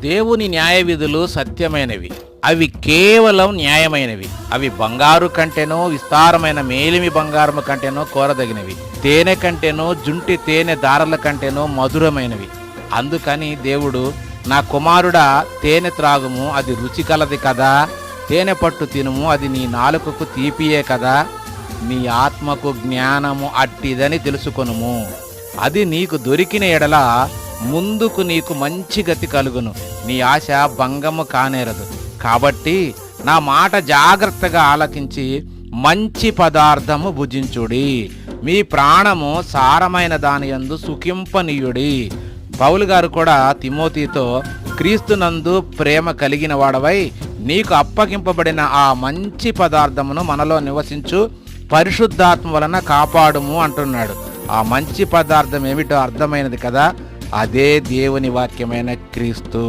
దేవుని న్యాయ విధులు సత్యమైనవి, అవి కేవలం న్యాయమైనవి. అవి బంగారు కంటేనో విస్తారమైన మేలిమి బంగారము కంటేనో కోరదగినవి, తేనె కంటేనో జుంటి తేనె దారల కంటేనో మధురమైనవి. అందుకని దేవుడు, నా కుమారుడా, తేనె త్రాగుము, అది రుచి కలది కదా, తేనె పట్టు తినుము, అది నీ నాలుకకు తీపియే కదా, నీ ఆత్మకు జ్ఞానము అట్టిదని తెలుసుకొనుము. అది నీకు దొరికిన ఎడల ముందుకు నీకు మంచి గతి కలుగును, నీ ఆశ భంగము కానేరదు. కాబట్టి నా మాట జాగ్రత్తగా ఆలకించి మంచి పదార్థము భుజించుడి, మీ ప్రాణము సారమైన దాని యందు సుఖింపనీయుడి. పౌలు గారు కూడా తిమోతితో, క్రీస్తునందు ప్రేమ కలిగిన వాడవై నీకు అప్పగింపబడిన ఆ మంచి పదార్థమును మనలో నివసించు పరిశుద్ధాత్మ వలన కాపాడుము అంటున్నాడు. ఆ మంచి పదార్థం ఏమిటో అర్థమైనది కదా, అదే దేవుని వాక్యమైన క్రీస్తు.